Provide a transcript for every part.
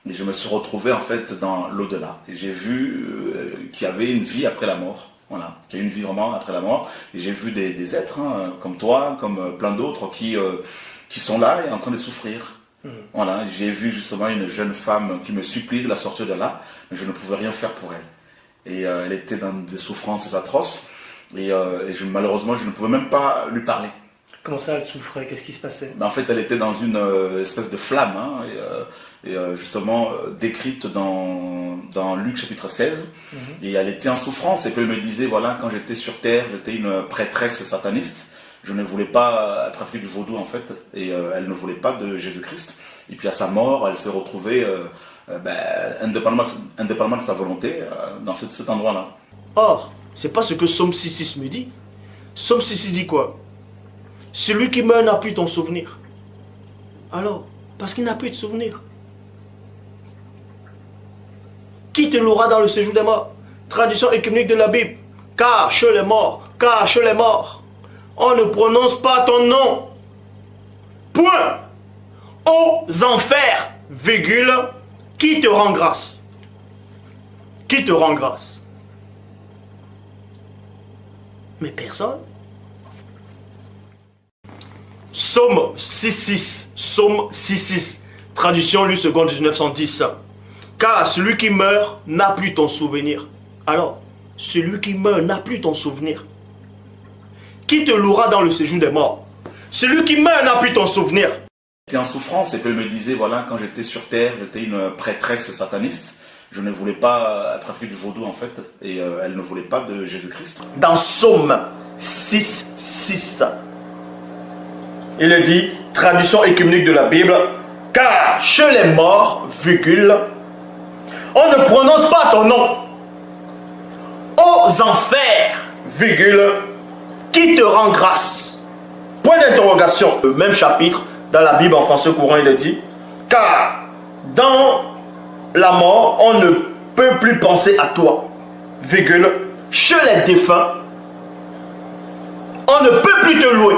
Et je me suis retrouvé en fait dans l'au-delà. Et j'ai vu qu'il y avait une vie après la mort. Voilà, qu'il y a une vie vraiment après la mort. Et j'ai vu des êtres comme toi, comme plein d'autres qui sont là et en train de souffrir. Voilà, j'ai vu justement une jeune femme qui me supplie de la sortir de là, mais je ne pouvais rien faire pour elle. Et elle était dans des souffrances atroces. Et malheureusement, je ne pouvais même pas lui parler. Comment ça, elle souffrait? Qu'est-ce qui se passait? En fait, elle était dans une espèce de flamme, justement décrite dans Luc chapitre 16. Et elle était en souffrance. Et puis elle me disait, voilà, quand j'étais sur terre, j'étais une prêtresse sataniste. Je ne voulais pas pratiquer du vaudou, en fait. Et elle ne voulait pas de Jésus-Christ. Et puis à sa mort, elle s'est retrouvée, indépendamment de sa volonté, dans cet endroit-là. Or, c'est pas ce que Psaume 6.6 me dit. Psaume 6.6 dit quoi? Celui qui meurt n'a plus ton souvenir. Alors, parce qu'il n'a plus de souvenir. Qui te louera dans le séjour des morts? Traduction œcuménique de la Bible. Cache les morts, cache les morts. On ne prononce pas ton nom. Point. Aux enfers, virgule, qui te rend grâce? Qui te rend grâce? Mais personne. Psaume 6.6, Psaume 6.6, traduction Lu seconde 1910. Car celui qui meurt n'a plus ton souvenir. Alors, celui qui meurt n'a plus ton souvenir. Qui te louera dans le séjour des morts? Celui qui meurt n'a plus ton souvenir. J'étais en souffrance et puis elle me disait, voilà, quand j'étais sur terre, j'étais une prêtresse sataniste. Je ne voulais pas pratiquer du vaudou, en fait, et elle ne voulait pas de Jésus-Christ. Dans Psaume 6.6, il est dit, traduction œcuménique de la Bible, car chez les morts, virgule, on ne prononce pas ton nom. Aux enfers, virgule, qui te rend grâce? Point d'interrogation. Le même chapitre, dans la Bible en français courant, il est dit, car dans la mort, on ne peut plus penser à toi, virgule, chez les défunts, on ne peut plus te louer.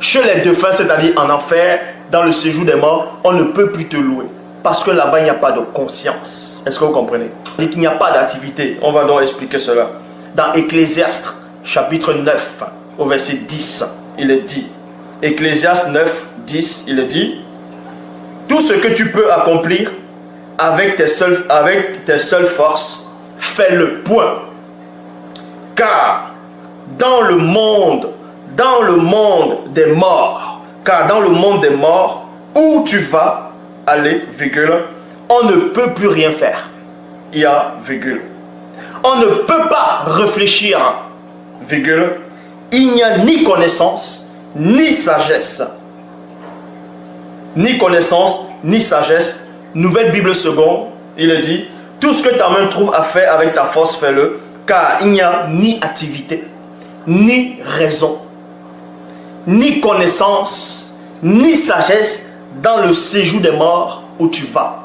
Chez les défunts, c'est-à-dire en enfer, dans le séjour des morts, on ne peut plus te louer. Parce que là-bas, il n'y a pas de conscience. Est-ce que vous comprenez? Il n'y a pas d'activité. On va donc expliquer cela. Dans Ecclésiaste, chapitre 9, au verset 10, il est dit, Ecclésiaste 9, 10, il est dit, tout ce que tu peux accomplir avec tes seules forces, fais-le, point. Car dans le monde des morts, car dans le monde des morts, où tu vas aller, virgule, on ne peut plus rien faire. Il y a, virgule. On ne peut pas réfléchir, virgule. Il n'y a ni connaissance, ni sagesse. Ni connaissance, ni sagesse. Nouvelle Bible seconde, il est dit, tout ce que ta main trouve à faire avec ta force, fais-le, car il n'y a ni activité, ni raison, ni connaissance, ni sagesse dans le séjour des morts où tu vas.